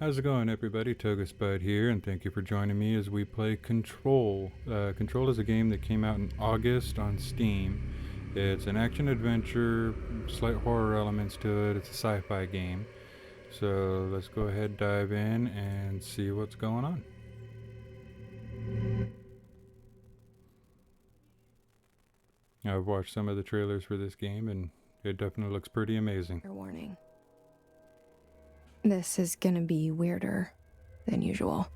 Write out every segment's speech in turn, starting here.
How's it going, everybody? Togaspud here, and thank you for joining me as we play Control. Control is a game that came out in August on Steam. It's an action-adventure, slight horror elements to it. It's a sci-fi game. So let's go ahead, dive in, and see what's going on. I've watched some of the trailers for this game, and it definitely looks pretty amazing. Your warning. This is gonna be weirder than usual.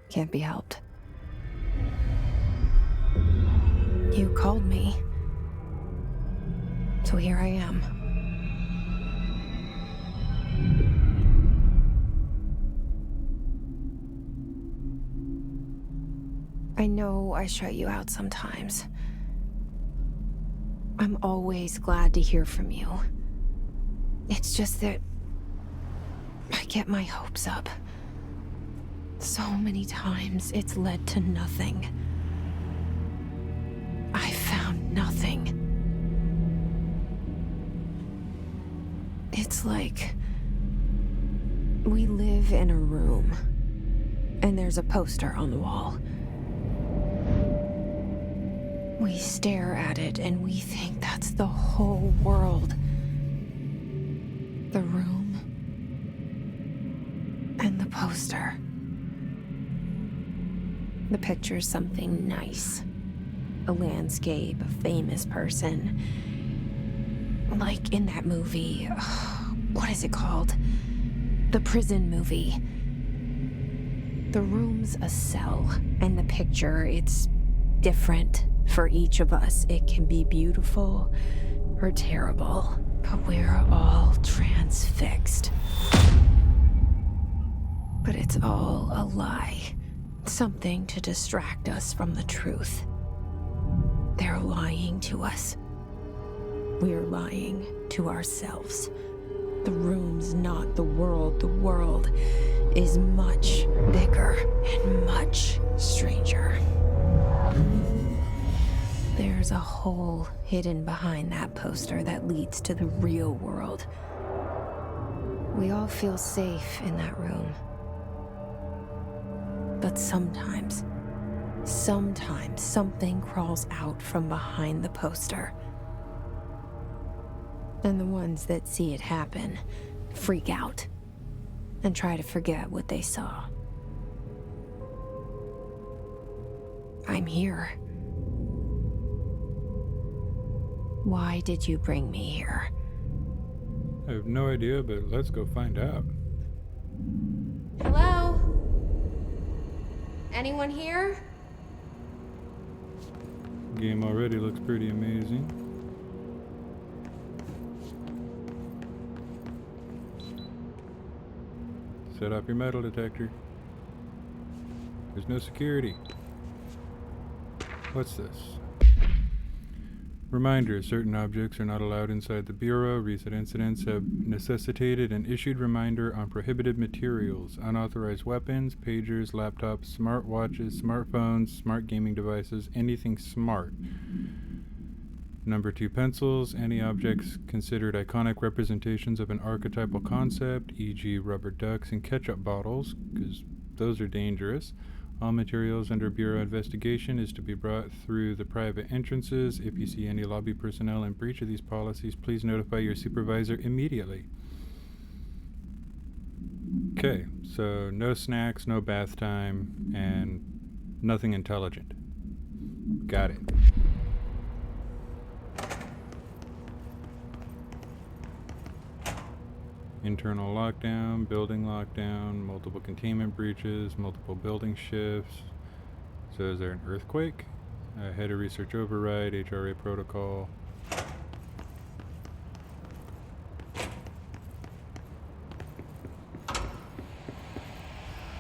Can't be helped. You called me. So here I am. I know I shut you out sometimes. I'm always glad to hear from you. It's just that I get my hopes up. So many times it's led to nothing. I found nothing. It's like we live in a room, and there's a poster on the wall. We stare at it and we think that's the whole world. The room and the poster. The picture's something nice. A landscape, a famous person. Like in that movie, what is it called? The prison movie. The room's a cell, and the picture, it's different for each of us. It can be beautiful or terrible, but we're all transfixed. But it's all a lie. Something to distract us from the truth. They're lying to us. We're lying to ourselves. The room's not the world. The world is much bigger and much stranger. There's a hole hidden behind that poster that leads to the real world. We all feel safe in that room. But sometimes something crawls out from behind the poster. And the ones that see it happen freak out and try to forget what they saw. I'm here. Why did you bring me here? I have no idea, but let's go find out. Hello? Anyone here? Game already looks pretty amazing. Set off your metal detector. There's no security. What's this? Reminder, certain objects are not allowed inside the Bureau. Recent incidents have necessitated an issued reminder on prohibited materials, unauthorized weapons, pagers, laptops, smartwatches, smartphones, smart gaming devices, anything smart. Number 2, pencils, any objects considered iconic representations of an archetypal concept, e.g. rubber ducks and ketchup bottles, because those are dangerous. All materials under Bureau investigation is to be brought through the private entrances. If you see any lobby personnel in breach of these policies, please notify your supervisor immediately. Okay, so no snacks, no bath time, and nothing intelligent. Got it. Internal lockdown, building lockdown, multiple containment breaches, multiple building shifts. So is there an earthquake? Head of research override, HRA protocol.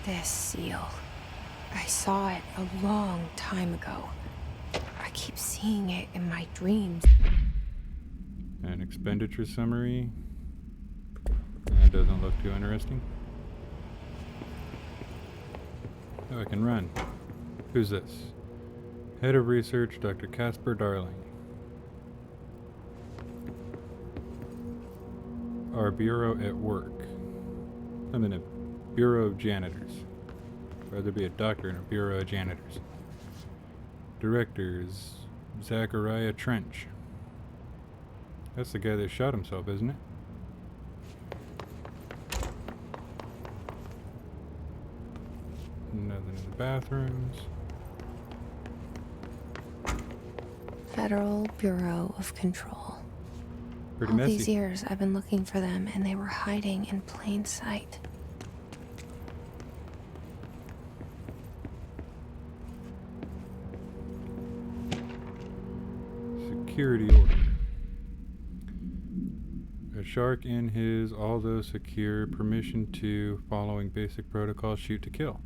This seal. I saw it a long time ago. I keep seeing it in my dreams. An expenditure summary. That doesn't look too interesting. Oh, I can run. Who's this? Head of Research, Dr. Casper Darling. Our Bureau at work. I'm in a Bureau of Janitors. I'd rather be a doctor in a Bureau of Janitors. Director is Zachariah Trench. That's the guy that shot himself, isn't it? Nothing in the bathrooms. Federal Bureau of Control. Pretty All messy. these years I've been looking for them and they were hiding in plain sight. Security order. A shark in his, although secure, permission to, following basic protocol, shoot to kill.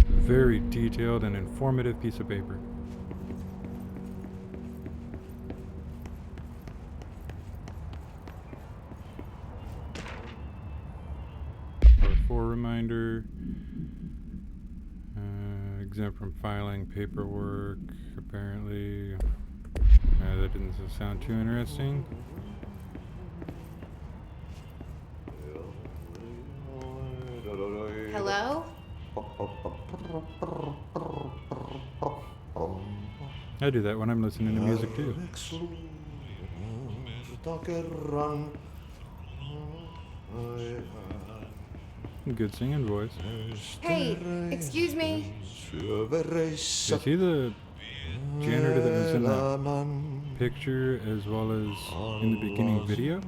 Very detailed and informative piece of paper. R4 reminder. Exempt from filing paperwork, apparently. That didn't sound too interesting. Hello? I do that when I'm listening to music too. Good singing voice. Hey, excuse me. Is he the janitor that was in that picture as well as in the beginning video?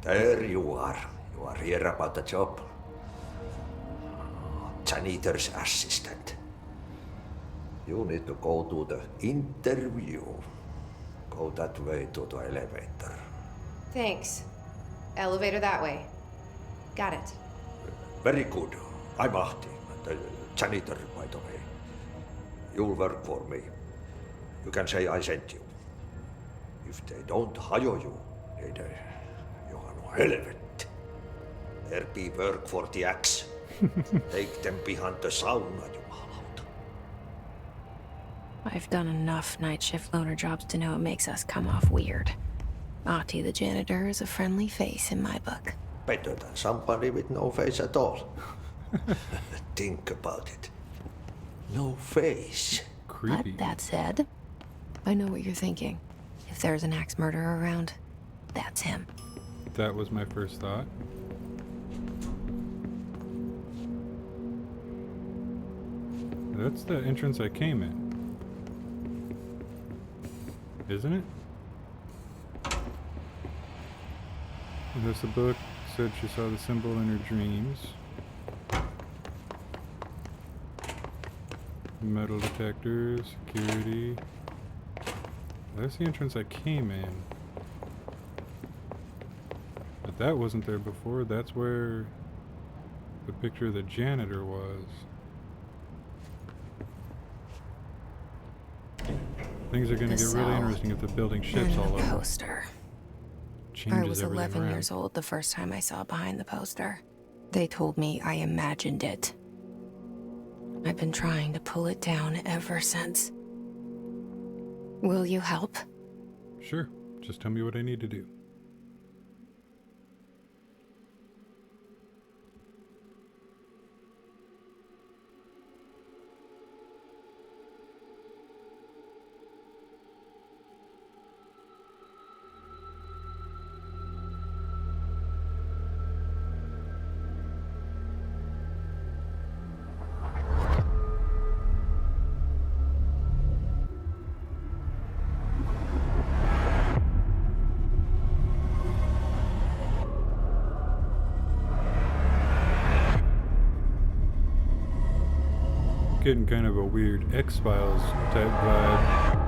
There you are. You are here about the job. Janitor's assistant. You need to go to the interview. Go that way to the elevator. Thanks. Elevator that way. Got it. Very good. I'm Ahti, the janitor, by the way. You'll work for me. You can say I sent you. If they don't hire you, you are no helvet. There be work for the axe. Take them behind the sauna, jumalauta. I've done enough night shift loner jobs to know it makes us come off weird. Ahti the janitor is a friendly face in my book. Better than somebody with no face at all. Think about it. No face. Creepy. But that said, I know what you're thinking. If there's an axe murderer around, that's him. That was my first thought. That's the entrance I came in. Isn't it? Unless the book said she saw the symbol in her dreams. Metal detector, security. That's the entrance I came in. But that wasn't there before. That's where the picture of the janitor was. Things are going to The get really cell interesting if the building shifts And all the over. poster. Changes I was everything 11 around. years old the first time I saw behind the poster. They told me I imagined it. I've been trying to pull it down ever since. Will you help? Sure. Just tell me what I need to do. Getting kind of a weird X-Files type vibe.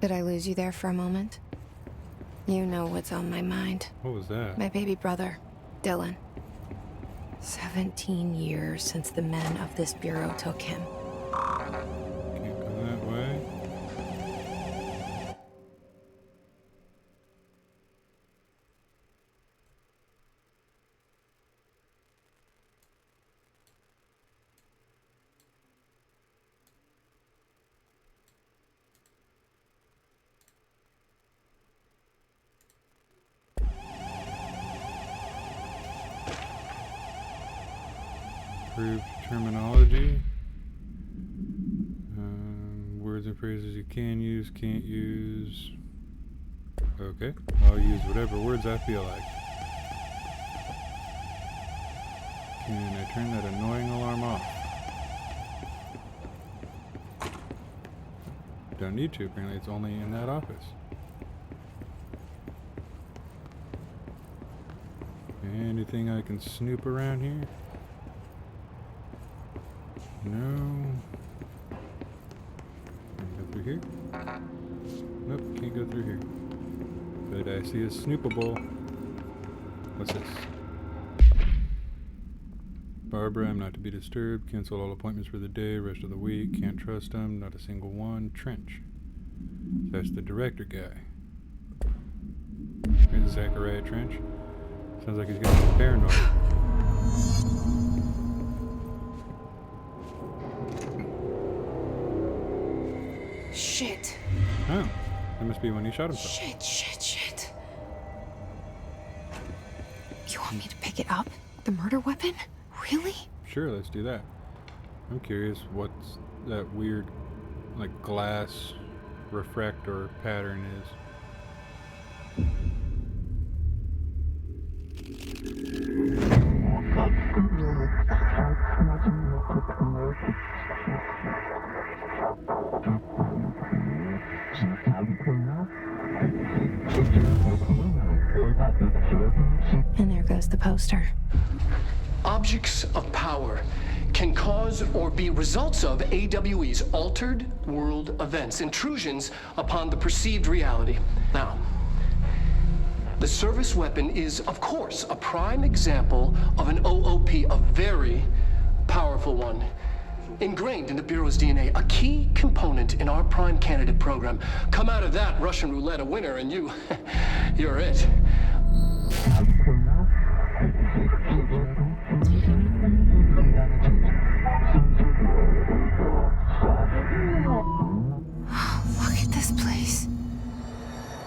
Did I lose you there for a moment? You know what's on my mind. What was that? My baby brother, Dylan. 17 years since the men of this bureau took him. Can't go that way. Improved terminology. Words and phrases you can use, can't use. Okay, I'll use whatever words I feel like. Can I turn that annoying alarm off? Don't need to, apparently it's only in that office. Anything I can snoop around here? No. Can I go through here? Nope, can't go through here. But I see a snoopable. What's this? Barbara, I'm not to be disturbed. Cancel all appointments for the day, rest of the week. Can't trust him, not a single one. Trench. That's the director guy. Here's Zachariah Trench. Sounds like he's getting paranoid. Shit. Oh, that must be when he shot himself. Shit. You want me to pick it up? The murder weapon? Really? Sure, let's do that. I'm curious what's that weird, like, glass refractor pattern is. And there goes the poster. Objects of power can cause or be results of AWE's altered world events, intrusions upon the perceived reality. Now, the service weapon is, of course, a prime example of an OOP, a very powerful one. Ingrained in the Bureau's DNA, a key component in our prime candidate program. Come out of that Russian roulette a winner and you're it. Look at this place.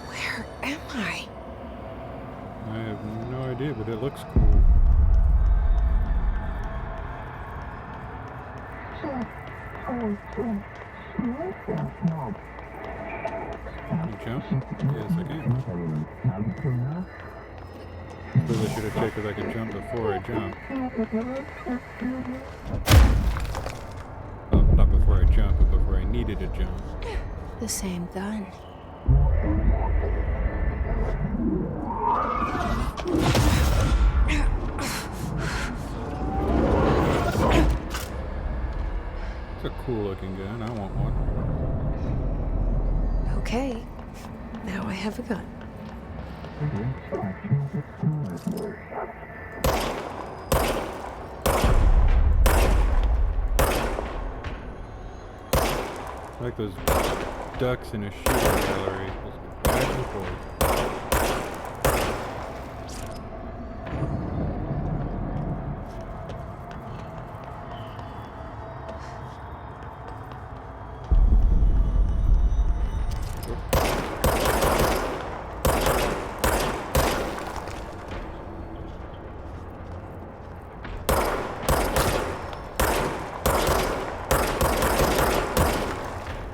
Where am I? I have no idea, but it looks cool. Can you jump? Yes, I can. Suppose I should have checked if I could jump before I jump. Well, not before I jump, but before I needed to jump. The same gun. It's a cool looking gun. I want one. Okay. Now I have a gun. Like those ducks in a shooting gallery. Just go back and forth.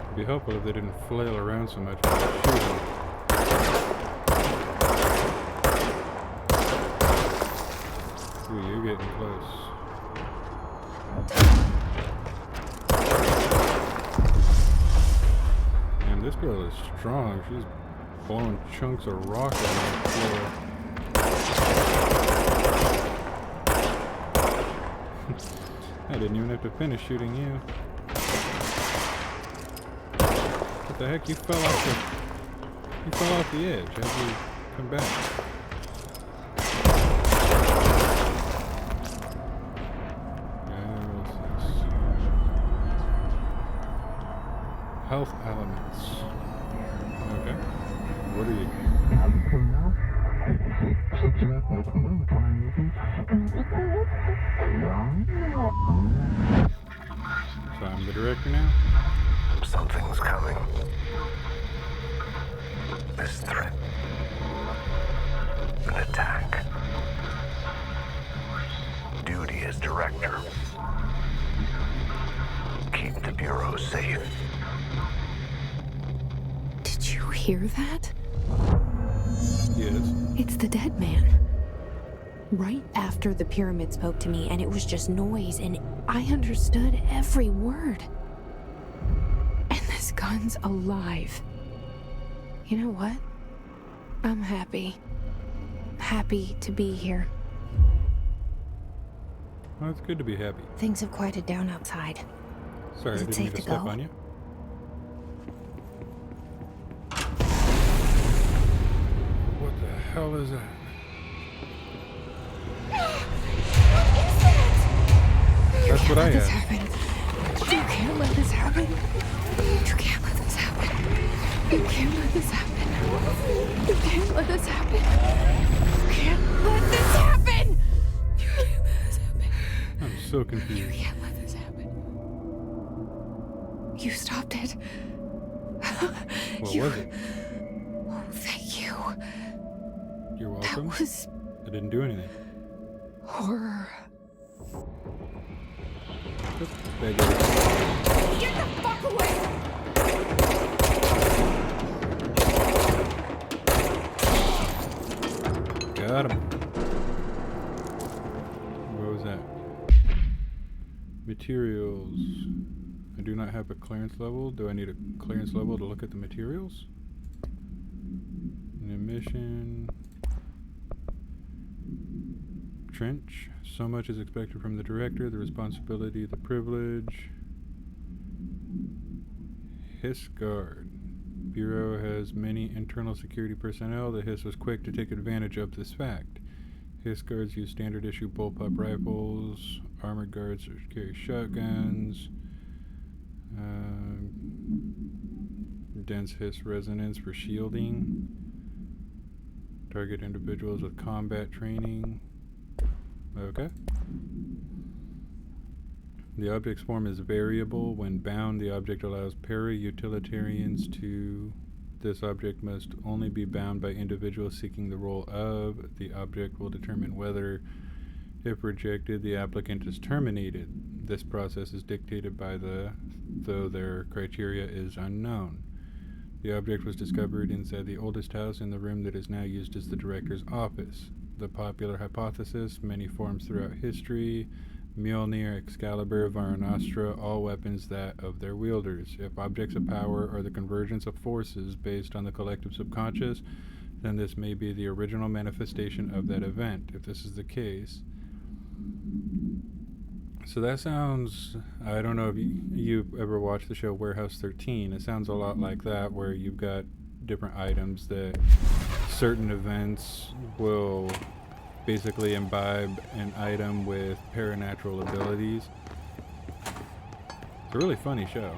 It'd be helpful if they didn't flail around so much when they're shooting. Ooh, you're getting close. Man, this girl is strong. She's blowing chunks of rock on the floor. I didn't even have to finish shooting you. What the heck? You fell off the edge. How'd you come back? Health elements. Okay. What are you? So I'm the director now? Something's coming. This threat. An attack. Duty as director. Keep the Bureau safe. Did you hear that? Yes. It's the dead man. Right after the pyramid spoke to me, and it was just noise, and I understood every word. And this gun's alive. You know what? I'm happy. Happy to be here. Well, it's good to be happy. Things have quieted down outside. Sorry, Is I it didn't safe mean to to step go? on you. What the hell is that? That's what I Let this asked. happen. You can't let this happen. You can't let this happen. You can't let this happen. You can't let this happen. You can't let this happen. You can't let this happen. I'm so You confused. can't let this happen. You stopped it. What You- was it? Oh, thank you. You're That welcome. was I didn't do anything. horror. Just beg you. Get the fuck away! Got him. What was that? Materials. I do not have a clearance level. Do I need a clearance level to look at the materials? An emission. Trench. So much is expected from the director, the responsibility, the privilege. Hiss guard. Bureau has many internal security personnel. The Hiss was quick to take advantage of this fact. Hiss guards use standard issue bullpup rifles. Armored guards carry shotguns. Dense Hiss resonance for shielding. Target individuals with combat training. Okay. The object's form is variable. When bound, the object allows para-utilitarians to... This object must only be bound by individuals seeking the role of. The object will determine whether, if rejected, the applicant is terminated. This process is dictated by though their criteria is unknown. The object was discovered inside the oldest house in the room that is now used as the director's office. The popular hypothesis, many forms throughout history, Mjolnir, Excalibur, Varanastra, all weapons that of their wielders. If objects of power are the convergence of forces based on the collective subconscious, then this may be the original manifestation of that event. If this is the case... So that sounds... I don't know if you've ever watched the show Warehouse 13. It sounds a lot like that, where you've got different items that certain events will basically imbibe an item with paranatural abilities. It's a really funny show.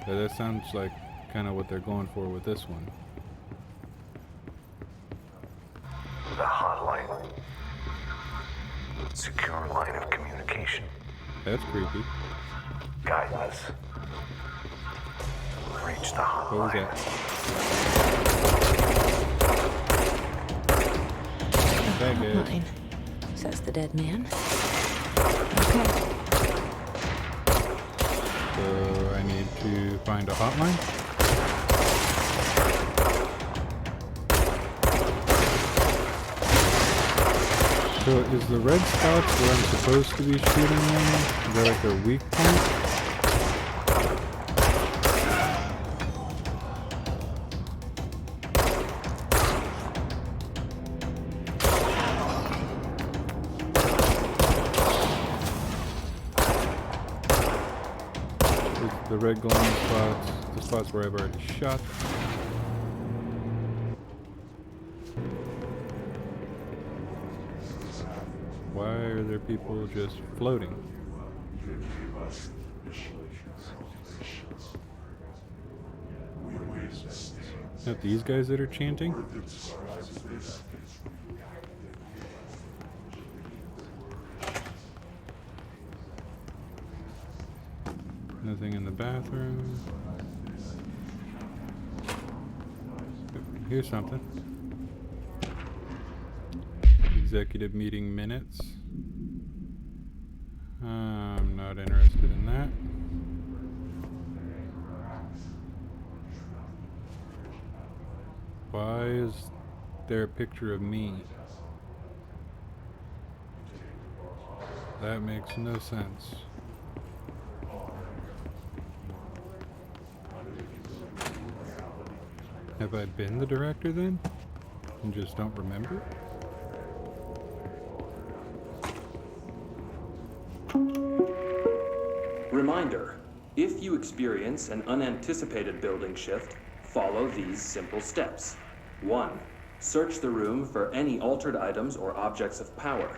But that sounds like kind of what they're going for with this one. The hotline. Secure line of communication. That's creepy. Guidance. Reach the What was hotline. that? Baggage. Hotline, says the dead man. Okay. So I need to find a hotline. So is the red spots where I'm supposed to be shooting them? Is that like a weak point? Is the red glowing spots the spots where I've already shot them? Why are there people just floating? Not these guys that are chanting? Nothing in the bathroom. Here's something. Executive meeting minutes. I'm not interested in that. Why is there a picture of me? That makes no sense. Have I been the director then? And just don't remember? Reminder, if you experience an unanticipated building shift, follow these simple steps. 1. Search the room for any altered items or objects of power.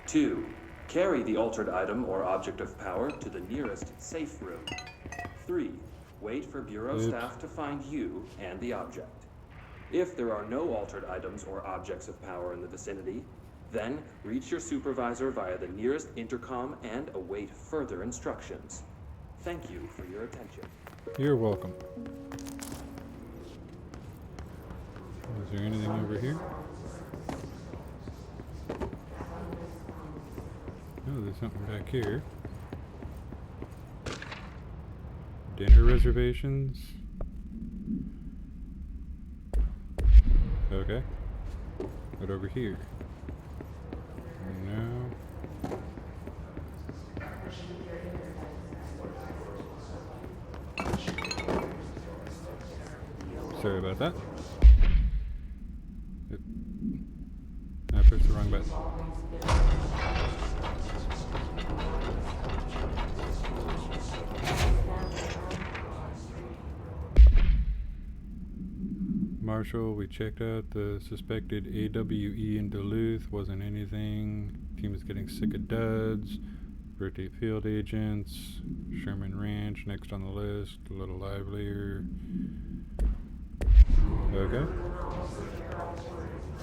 2. Carry the altered item or object of power to the nearest safe room. 3. Wait for Bureau staff to find you and the object. If there are no altered items or objects of power in the vicinity, then reach your supervisor via the nearest intercom and await further instructions. Thank you for your attention. You're welcome. Is there anything over here? Oh, there's something back here. Dinner reservations. Okay. What over here? No. Sorry about that. I pushed the wrong button. Marshall, we checked out the suspected AWE in Duluth. Wasn't anything. Team is getting sick of duds. Rotate field agents. Sherman Ranch, next on the list. A little livelier. Okay.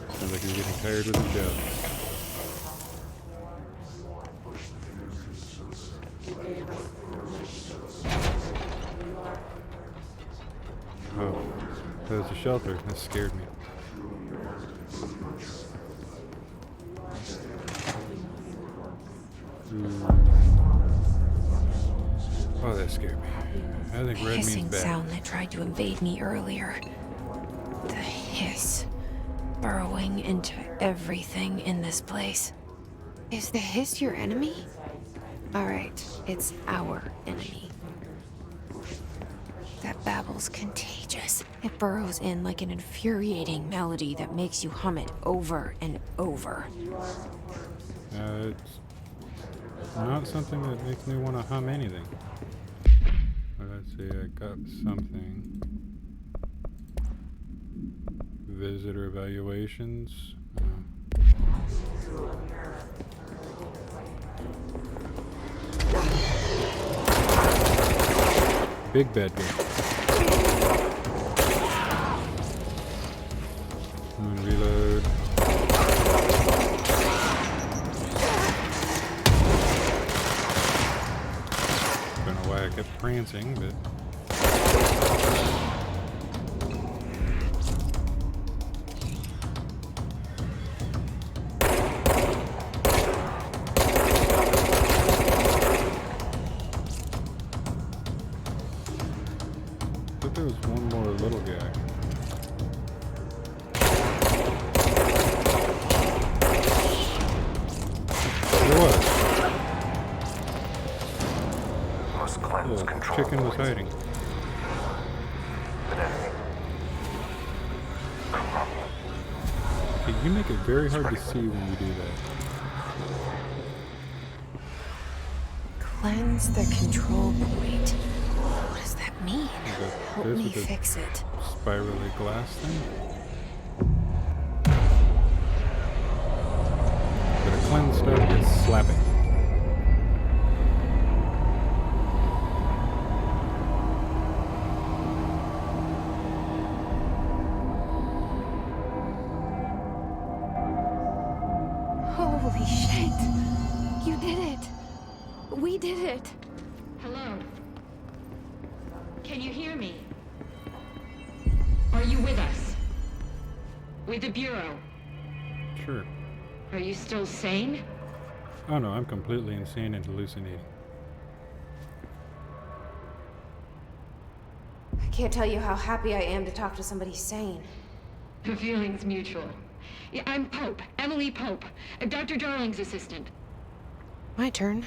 Sounds like he's getting tired with his job. Oh, that was a shelter. That scared me. Oh, that scared me. I think red means Hissing bad. sound that tried to invade me earlier. The hiss. Burrowing into everything in this place. Is the hiss your enemy? Alright, it's our enemy. That babble's contagious. It burrows in like an infuriating melody that makes you hum it over and over. It's not something that makes me want to hum anything. Let's see, I got something. Visitor evaluations. Big bad guy. And reload. Don't know why I kept prancing, but there was one more little guy. There was. Must cleanse The control chicken was points. hiding. An enemy. Corrupt. Okay, you make it very hard to see when you do that. Cleanse the control point. What does that mean? Help This me with the fix it. spirally glass thing. But a cleanse stuff is slapping. Holy shit. You did it. We did it. Hello? Can you hear me? Are you with us? With the Bureau? Sure. Are you still sane? Oh no, I'm completely insane and hallucinating. I can't tell you how happy I am to talk to somebody sane. The feeling's mutual. Yeah, I'm Pope, Emily Pope, Dr. Darling's assistant. My turn.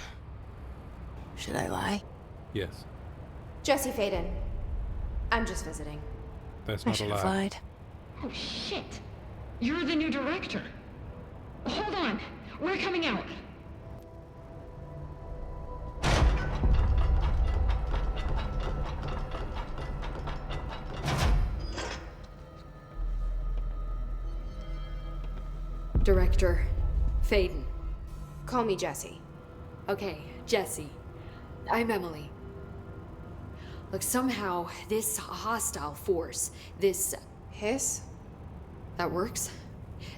Should I lie? Yes. Jesse Faden. I'm just visiting. That's I not a should have lie. lied. Oh, shit. You're the new director. Hold on. We're coming out. Director Faden. Call me Jesse. Okay, Jesse. I'm Emily. Look, somehow this hostile force, this... Hiss? that works?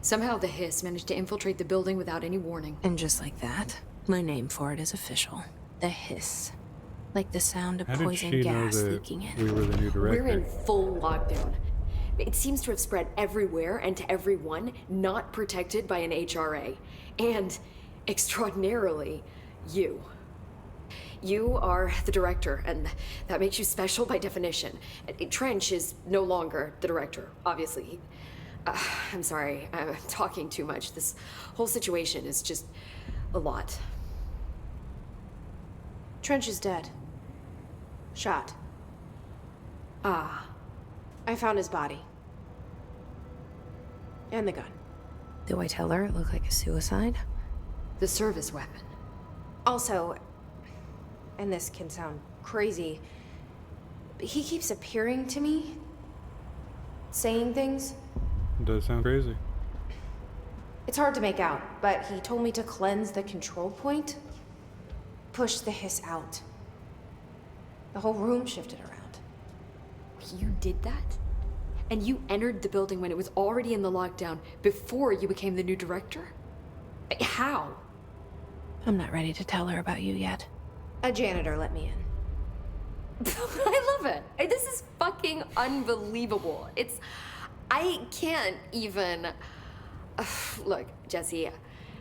Somehow the hiss managed to infiltrate the building without any warning. And just like that, my name for it is official. The hiss. Like the sound of How did poison she know gas that leaking in. we were the new director? We're in full lockdown. It seems to have spread everywhere and to everyone not protected by an HRA. And, extraordinarily, you. You are the director, and that makes you special by definition. Trench is no longer the director, obviously. I'm sorry, I'm talking too much. This whole situation is just a lot. Trench is dead. Shot. Ah, I found his body. And the gun. Do I tell her it looked like a suicide? the service weapon. Also, and this can sound crazy, but he keeps appearing to me, saying things. It does sound crazy. It's hard to make out, but he told me to cleanse the control point, push the hiss out. The whole room shifted around. You did that? And you entered the building when it was already in the lockdown before you became the new director? How? I'm not ready to tell her about you yet. A janitor let me in. I love it. This is fucking unbelievable. I can't even... Look, Jesse,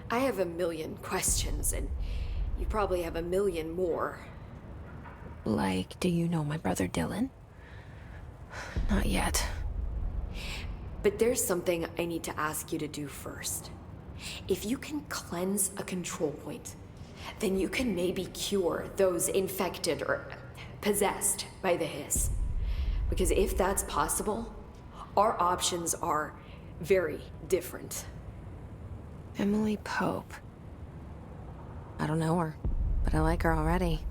I have a million questions, and you probably have a million more. Like, do you know my brother Dylan? Not yet. But there's something I need to ask you to do first. If you can cleanse a control point, then you can maybe cure those infected or possessed by the hiss. Because if that's possible, our options are very different. Emily Pope. I don't know her, but I like her already.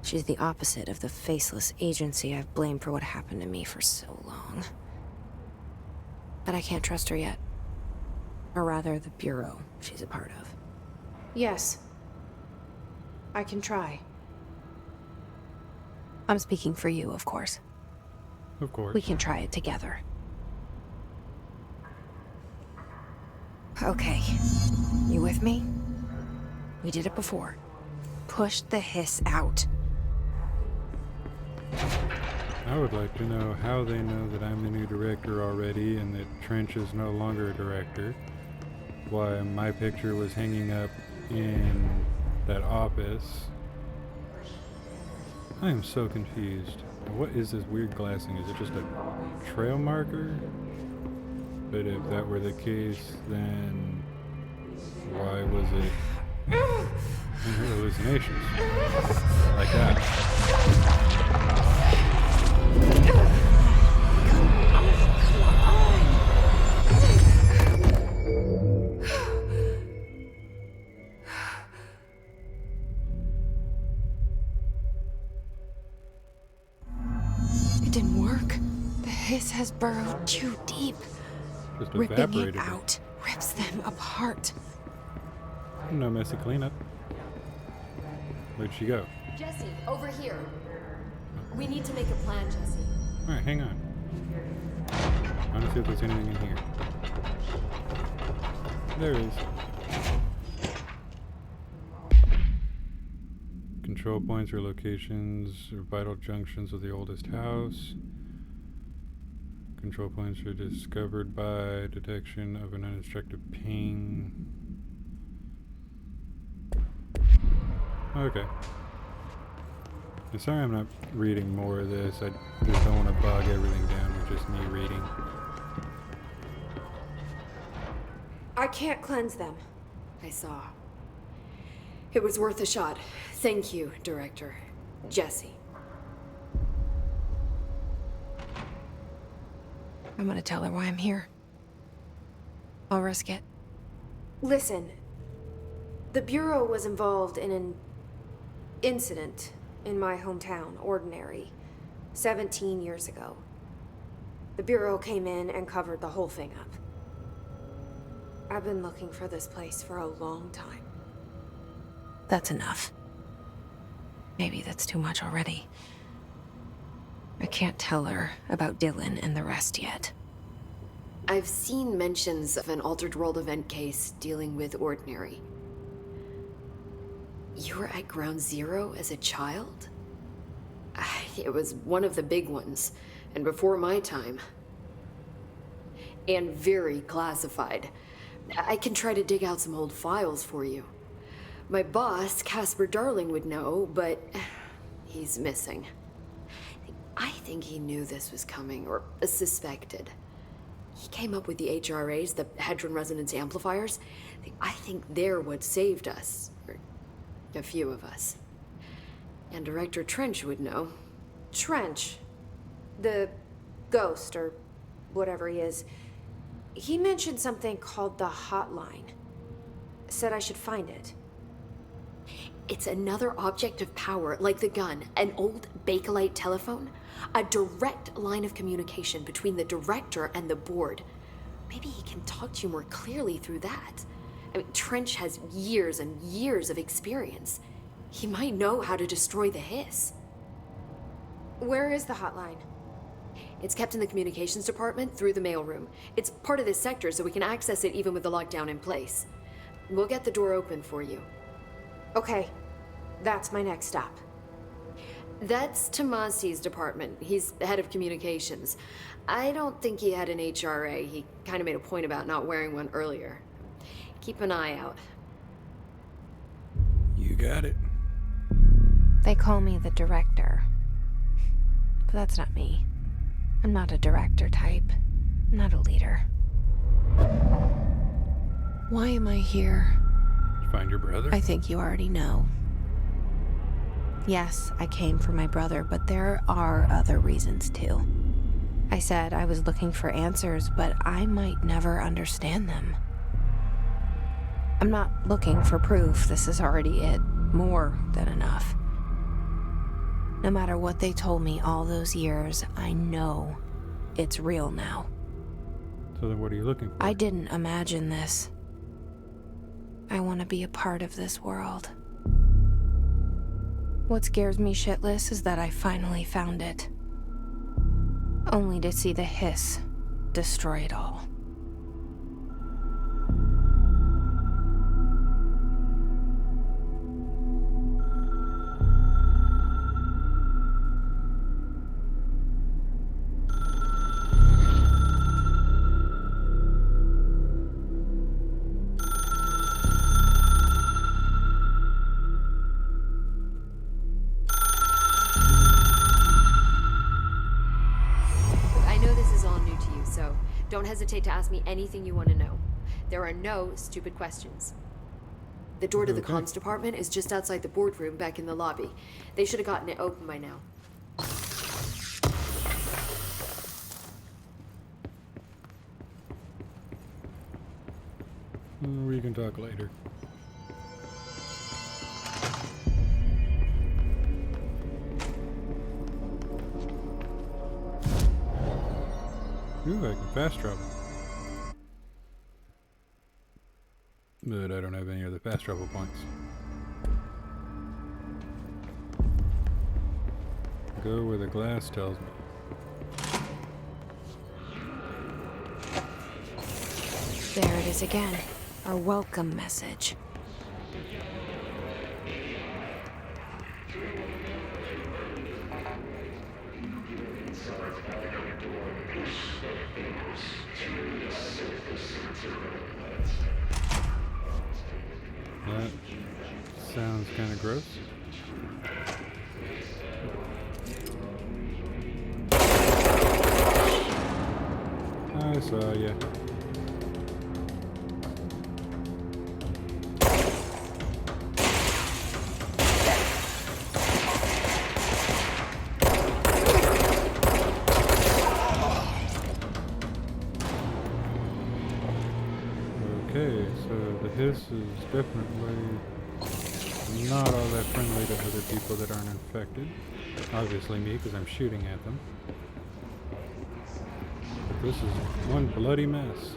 She's the opposite of the faceless agency I've blamed for what happened to me for so long. But I can't trust her yet. Or rather, the Bureau she's a part of. Yes. I can try. I'm speaking for you, of course. Of course. We can try it together. Okay. You with me? We did it before. Push the hiss out. I would like to know how they know that I'm the new director already and that Trench is no longer a director. Why my picture was hanging up in that office. I am so confused. What is this weird glassing? Is it just a trail marker? But if that were the case, then why was it in her hallucinations? Like that. It didn't work. The hiss has burrowed too deep. Just Ripping evaporated it out rips them apart. No messy cleanup. Where'd she go? Jesse, over here. We need to make a plan, Jesse. Alright, hang on. I want to see if there's anything in here. There is. Control points or locations or vital junctions of the oldest house. Control points are discovered by detection of an unobstructed ping. Okay. I'm sorry I'm not reading more of this. I just don't want to bog everything down with just me reading. I can't cleanse them. I saw. It was worth a shot. Thank you, Director. Jesse. I'm gonna tell her why I'm here. I'll risk it. Listen, the Bureau was involved in an incident in my hometown, Ordinary, 17 years ago. The Bureau came in and covered the whole thing up. I've been looking for this place for a long time. That's enough. Maybe that's too much already. I can't tell her about Dylan and the rest yet. I've seen mentions of an Altered World event case dealing with Ordinary. You were at Ground Zero as a child? It was one of the big ones, and before my time. And very classified. I can try to dig out some old files for you. My boss, Casper Darling, would know, but he's missing. I think he knew this was coming, or suspected. He came up with the HRAs, the Hadron Resonance Amplifiers. I think they're what saved us, or a few of us. And Director Trench would know. Trench, the ghost, or whatever he is, he mentioned something called the hotline. Said I should find it. It's another object of power, like the gun, an old Bakelite telephone, a direct line of communication between the director and the board. Maybe he can talk to you more clearly through that. I mean, Trench has years and years of experience. He might know how to destroy the hiss. Where is the hotline? It's kept in the communications department through the mailroom. It's part of this sector, so we can access it even with the lockdown in place. We'll get the door open for you. Okay, that's my next stop. That's Tomasi's department. He's the head of communications. I don't think he had an HRA. He kind of made a point about not wearing one earlier. Keep an eye out. You got it. They call me the director. But that's not me. I'm not a director type. I'm not a leader. Why am I here? Find your brother? I think you already know. Yes, I came for my brother, but there are other reasons too. I said I was looking for answers, but I might never understand them. I'm not looking for proof. This is already it. More than enough. No matter what they told me all those years, I know it's real now. So then what are you looking for? I didn't imagine this. I want to be a part of this world. What scares me shitless is that I finally found it. Only to see the hiss destroy it all. Don't hesitate to ask me anything you want to know. There are no stupid questions. The door to the comms department is just outside the boardroom back in the lobby. They should have gotten it open by now. We can talk later. Ooh, I can fast travel. But I don't have any other fast travel points. Go where the glass tells me. There it is again. Our welcome message. That sounds kind of gross. I saw ya. Okay, so the hiss is definitely not all that friendly to other people that aren't infected. Obviously me, because I'm shooting at them. But this is one bloody mess.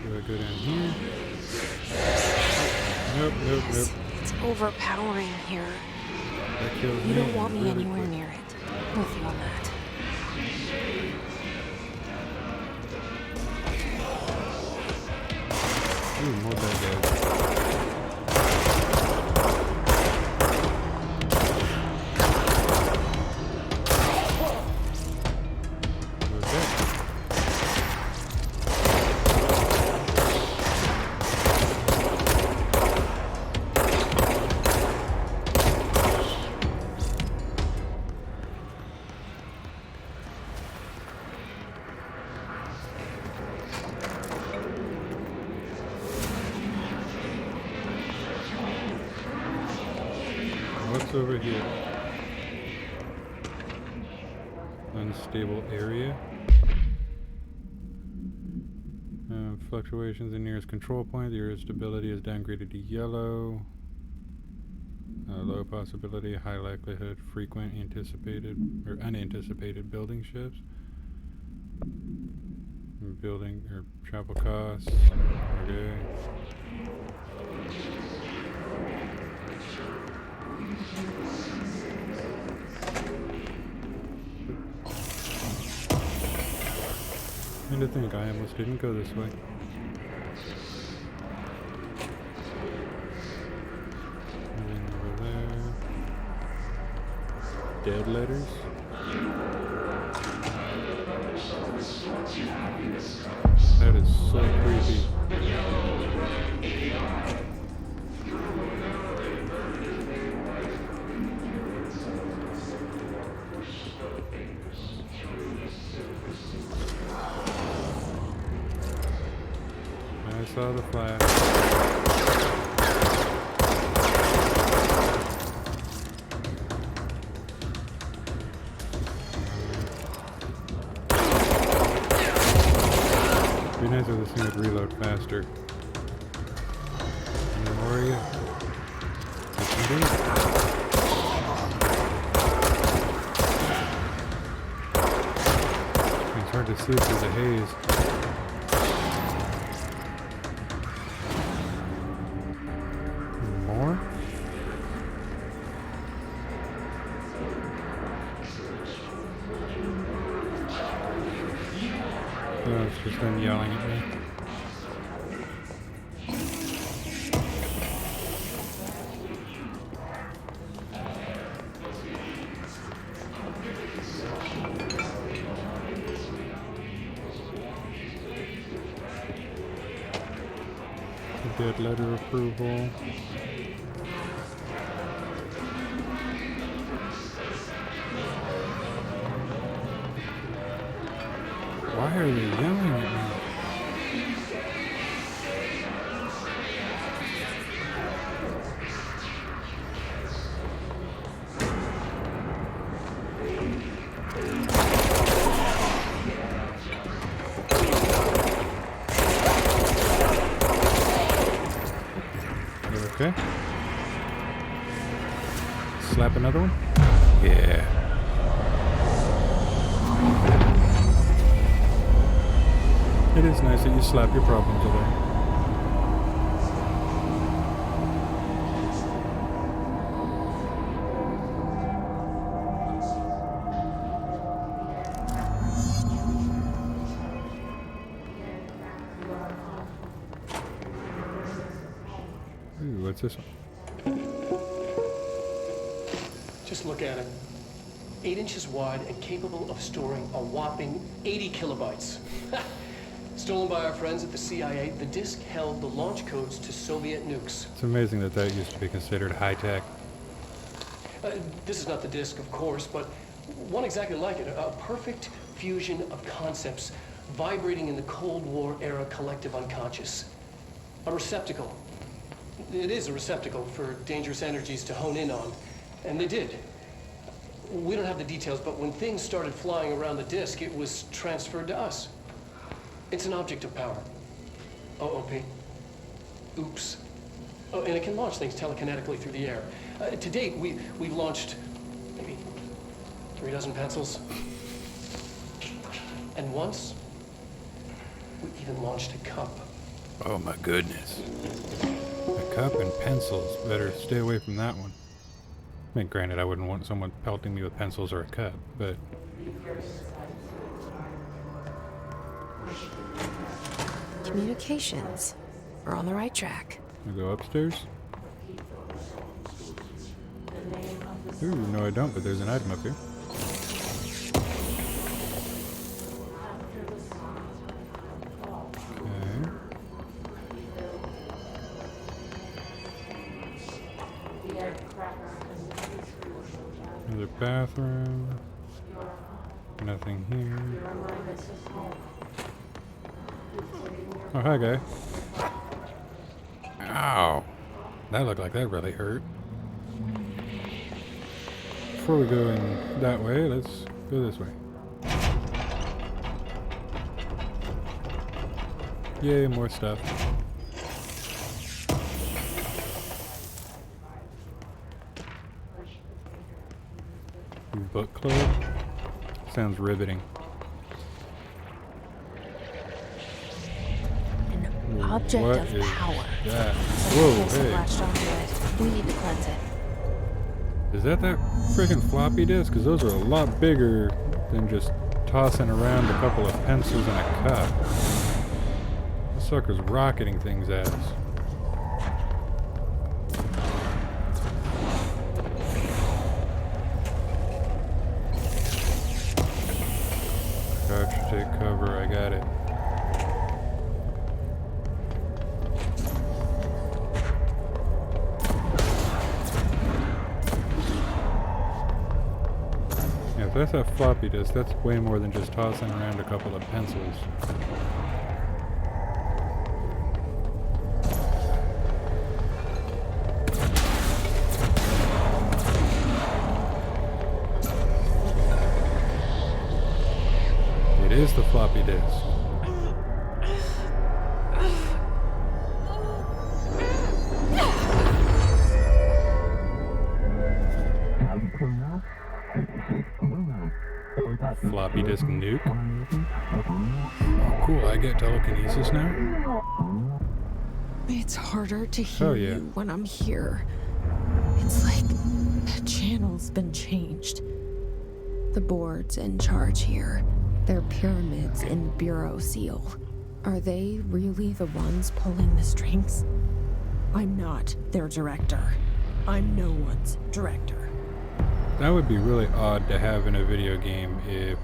Do I go down here? Nope. It's overpowering here. That kills You me don't want me really anywhere quick. near it. I'm with you on that. Ooh, more bad guys. Okay. What's over here? Unstable area. Fluctuations in nearest control point. The area's stability is downgraded to yellow. Low possibility, high likelihood, frequent anticipated or unanticipated building shifts. Building or travel costs. Okay. And to think I almost didn't go this way. Nothing over there. Dead letters. That is so creepy. I saw the flash. Be nice if this thing would reload faster. Where are you? Yes, indeed. It's hard to see through the haze. More? Oh, it's just them yelling at me. Dead letter approval. Why are they yelling at me? Okay. Slap another one? Yeah. It is nice that you slap your problems away. what's this one? Just look at it. 8 inches wide and capable of storing a whopping 80 kilobytes. Stolen by our friends at the CIA, the disk held the launch codes to Soviet nukes. It's amazing that that used to be considered high tech. This is not the disk, of course, but one exactly like it. A perfect fusion of concepts vibrating in the Cold War era collective unconscious. A receptacle. It is a receptacle for dangerous energies to hone in on. And they did. We don't have the details, but when things started flying around the disk, it was transferred to us. It's an object of power. OOP. Oops. Oh, and it can launch things telekinetically through the air. To date, we've launched maybe 3 dozen pencils. And once, we even launched a cup. Oh my goodness. A cup and pencils. Better stay away from that one. I mean, granted, I wouldn't want someone pelting me with pencils or a cup, but... Communications. We're on the right track. I go upstairs? Ooh, no I don't, but there's an item up here. Okay. Another bathroom. Nothing here. Oh, hi, guy. Ow. That looked like that really hurt. Before we go in that way, let's go this way. Yay, more stuff. Book club. Sounds riveting. An object What of is power. that? Something Whoa, hey. latched onto it. We need to cleanse it. Is that freaking floppy disk? Because those are a lot bigger than just tossing around a couple of pencils and a cup. This sucker's rocketing things at us. Crouch, take cover, I got it. Yeah, if that's that floppy disk, that's way more than just tossing around a couple of pencils. It is the floppy disk. Floppy disk nuke. Oh, cool, I get telekinesis now? It's harder to hear Oh, yeah. you when I'm here. It's like the channel's been changed. The board's in charge here. They're pyramids in Bureau Seal. Are they really the ones pulling the strings? I'm not their director. I'm no one's director. That would be really odd to have in a video game if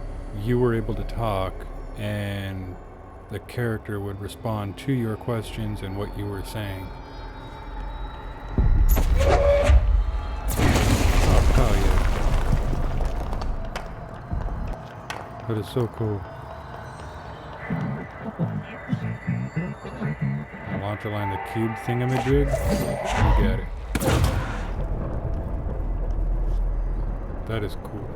you were able to talk and the character would respond to your questions and what you were saying. Oh yeah. That is so cool. Launch align the cube thingamajig. You got it. That is cool.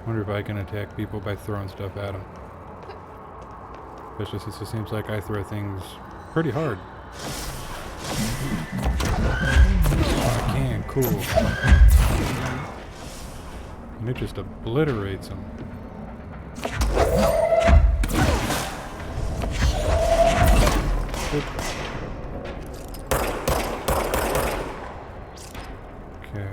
Wonder if I can attack people by throwing stuff at them. Especially since it seems like I throw things pretty hard. Oh, I can, cool. And it just obliterates them. Okay.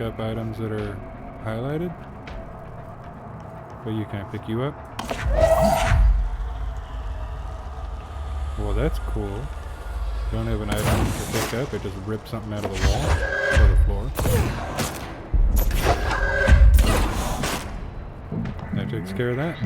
pick up items that are highlighted, but you can't pick you up. Well, that's cool. Don't have an item to pick up, it just rips something out of the wall or the floor. That takes care of that.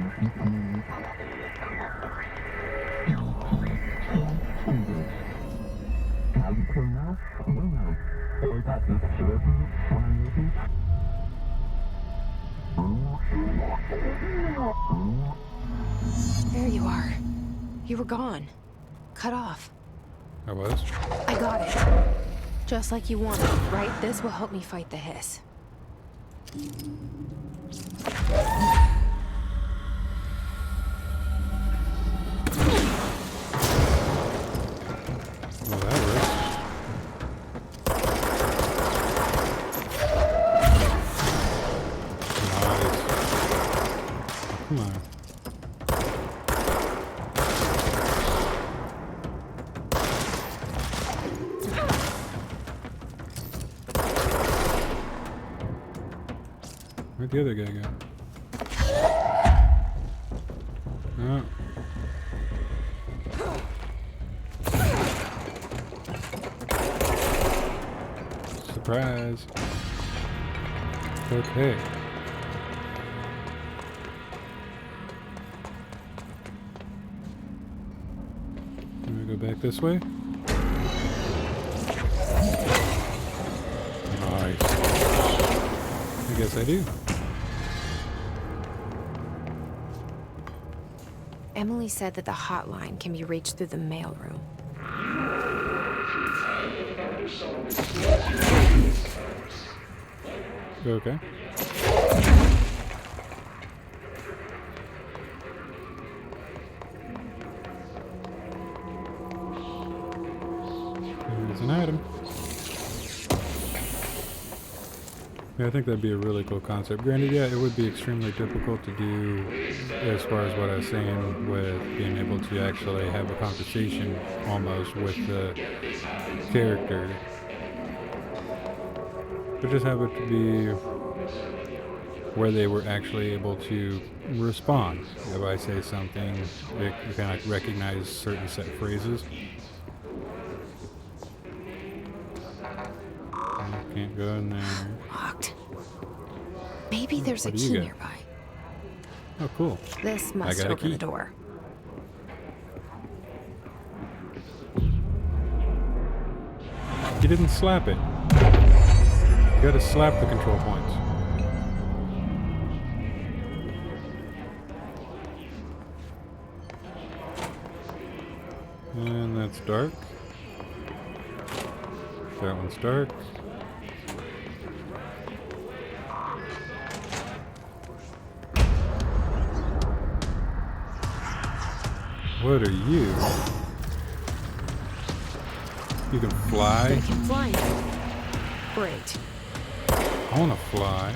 There you are. You were gone. Cut off. I was. I got it. Just like you wanted, right? This will help me fight the hiss. Well, that works. Nice. Come on. Where'd the other guy go? Oh. Surprise. Okay. Let me go back this way. Nice. I guess I do. Emily said that the hotline can be reached through the mailroom. Okay. There's an item. Yeah, I think that'd be a really cool concept. Granted, yeah, it would be extremely difficult to do as far as what I was saying with being able to actually have a conversation almost with the character. But just have it to be where they were actually able to respond. If I say something, they kind of recognize certain set phrases. Can't go in there. Locked. Maybe there's a What do you key got? nearby. Oh, cool. This must got a open key. the door. You didn't slap it. You gotta slap the control points. And that's dark. That one's dark. What are you? You can fly? I can fly now. Great. I wanna fly.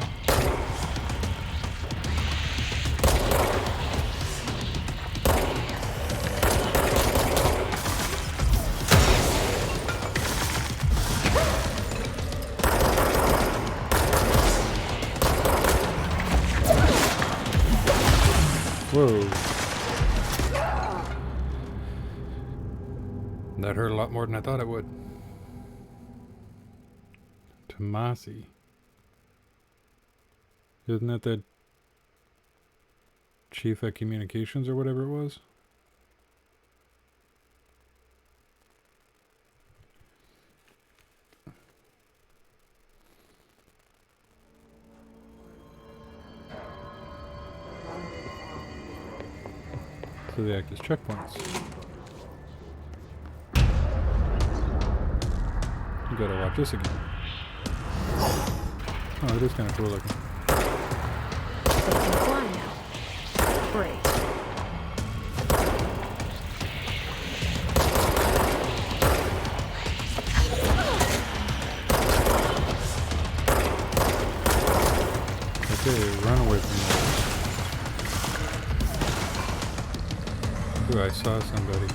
Whoa. That hurt a lot more than I thought it would. Tomasi. Isn't that the chief of communications or whatever it was? So they act as checkpoints. You gotta watch this again. Oh, it is kind of cool looking. They can fly now. Great. Okay, run away from me. Ooh, I saw somebody.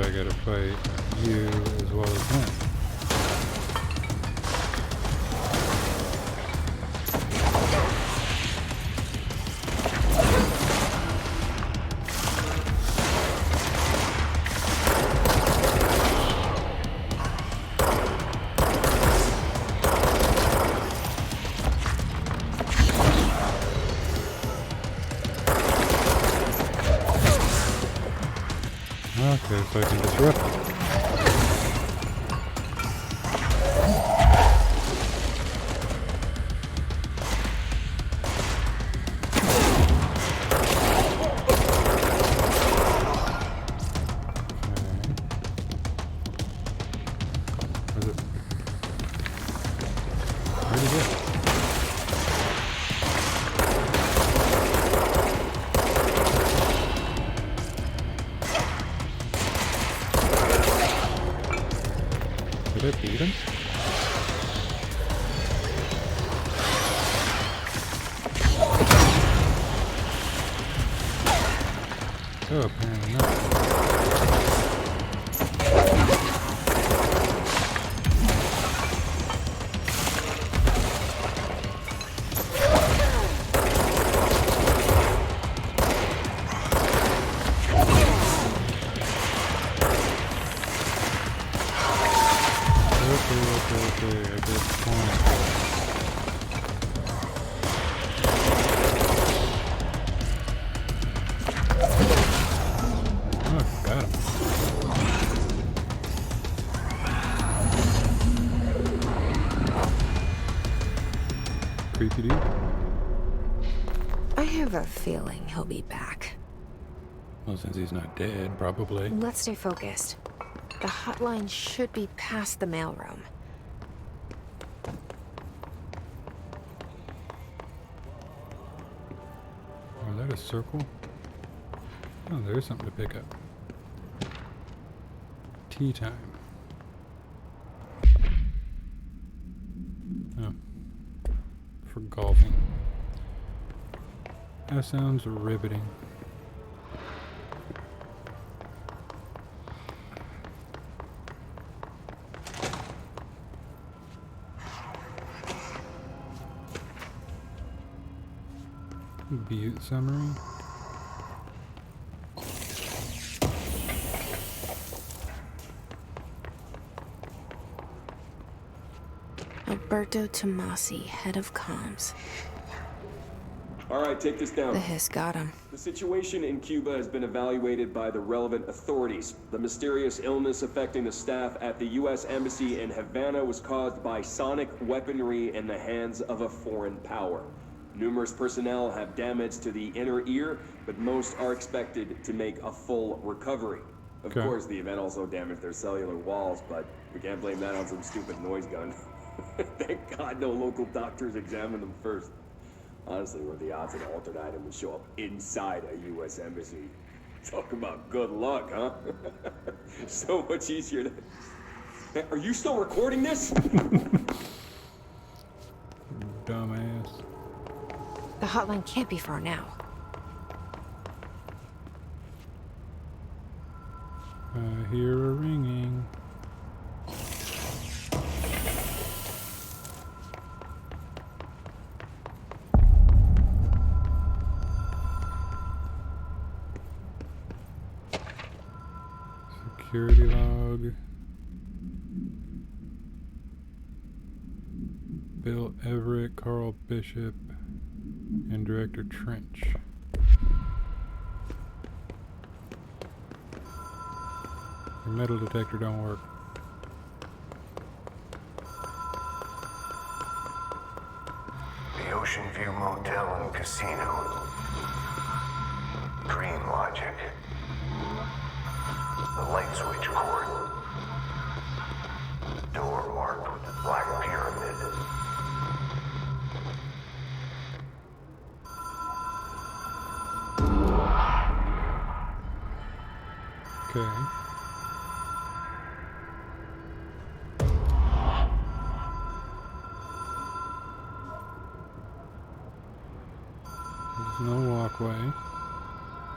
I gotta fight you as well as him. Okay, so I can disrupt it. Where'd he go? Did I beat him? Oh, apparently not. Okay, I get the point. Oh, got him. Creepy dude. I have a feeling he'll be back. Well, since he's not dead, probably. Let's stay focused. The hotline should be past the mailroom. Oh, is that a circle? Oh, there's something to pick up. Tea time. Oh. For golfing. That sounds riveting. Butte summary. Alberto Tomasi, head of comms. All right, take this down. The hiss got him. The situation in Cuba has been evaluated by the relevant authorities. The mysterious illness affecting the staff at the U.S. Embassy in Havana was caused by sonic weaponry in the hands of a foreign power. Numerous personnel have damage to the inner ear, but most are expected to make a full recovery. Of course, the event also damaged their cellular walls, but we can't blame that on some stupid noise gun. Thank God no local doctors examined them first. Honestly, what are the odds that an altered item would show up inside a U.S. embassy? Talk about good luck, huh? So much easier to... Hey, are you still recording this? Dumbass. The hotline can't be far now. I hear a ringing. Security log. Bill Everett, Carl Bishop, and Director Trench. Your metal detector don't work. The Ocean View Motel and Casino. Dream logic. The light switch cord. Door marked with the black pyramid. Okay. There's no walkway.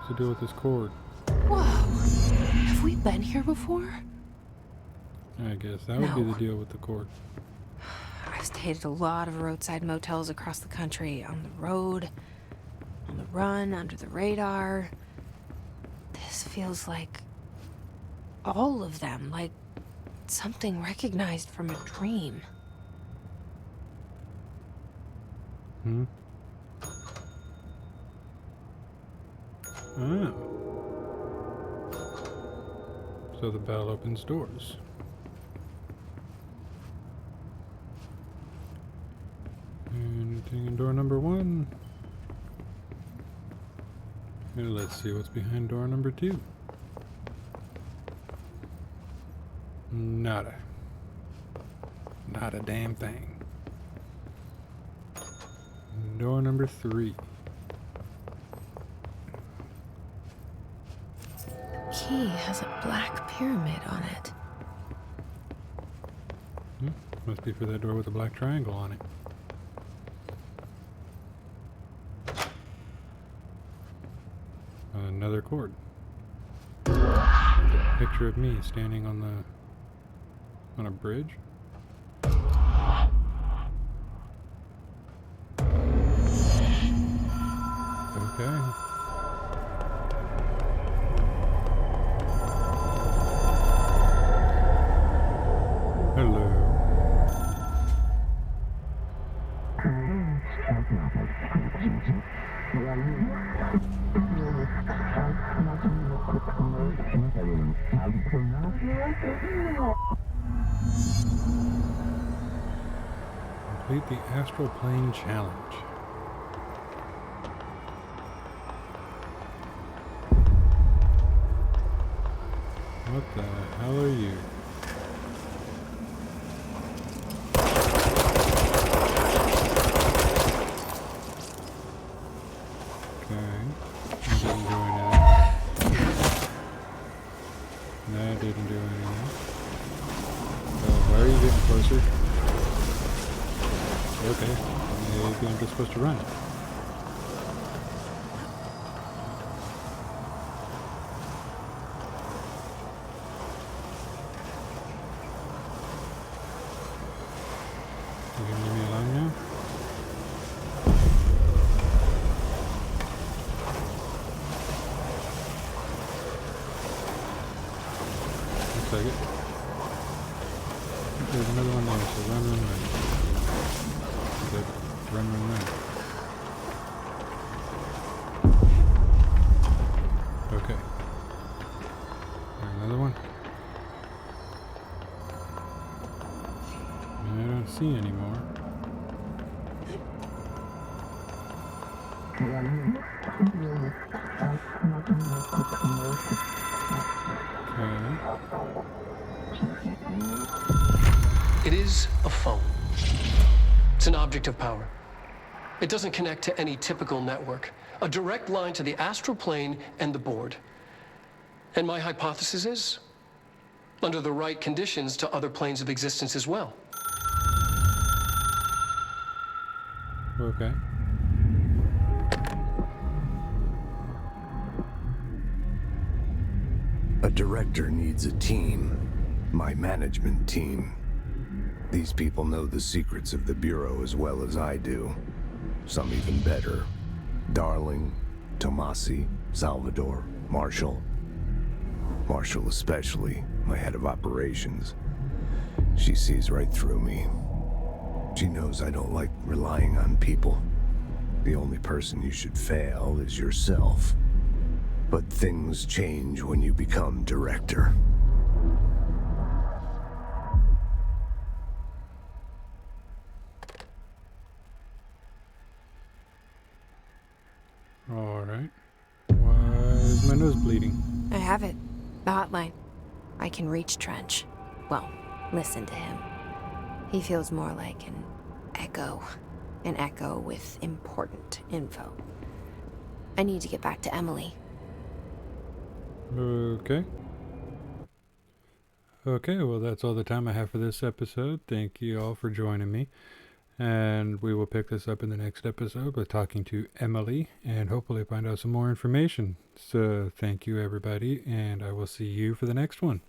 What's to do with this cord? Whoa. Have we been here before? I guess that would be No. the deal with the cord. I've stayed at a lot of roadside motels across the country, on the road, on the run, under the radar. This feels like all of them, like something recognized from a dream. Oh. So the bell opens doors. Anything in door number 1? And let's see what's behind door number 2. Nada. Not a damn thing. Door number 3. Key has a black pyramid on it. Must be for that door with a black triangle on it. Another cord. Picture of me standing on a bridge. Okay. Hello. Complete the astral plane challenge. What the hell are you? Okay. Didn't do anything. That didn't do anything. Why are you getting closer? Okay. Maybe I'm just supposed to run. You gonna leave me alone now? Looks like it. There's another one there, so run, run, run. Good. Run, run, run. Okay. Another one. I don't see any more. It is a phone. It's an object of power. It doesn't connect to any typical network. A direct line to the astral plane and the board. And my hypothesis is, under the right conditions, to other planes of existence as well. Okay. A director needs a team. My management team. These people know the secrets of the Bureau as well as I do. Some even better. Darling, Tomasi, Salvador, Marshall. Marshall especially, my head of operations. She sees right through me. She knows I don't like relying on people. The only person you should fail is yourself. But things change when you become director. Alright. Why is my nose bleeding? I have it. The hotline. I can reach Trench. Well, listen to him. He feels more like an echo. An echo with important info. I need to get back to Emily. Okay. Okay, well, that's all the time I have for this episode. Thank you all for joining me. And we will pick this up in the next episode with talking to Emily and hopefully find out some more information. So thank you, everybody, and I will see you for the next one.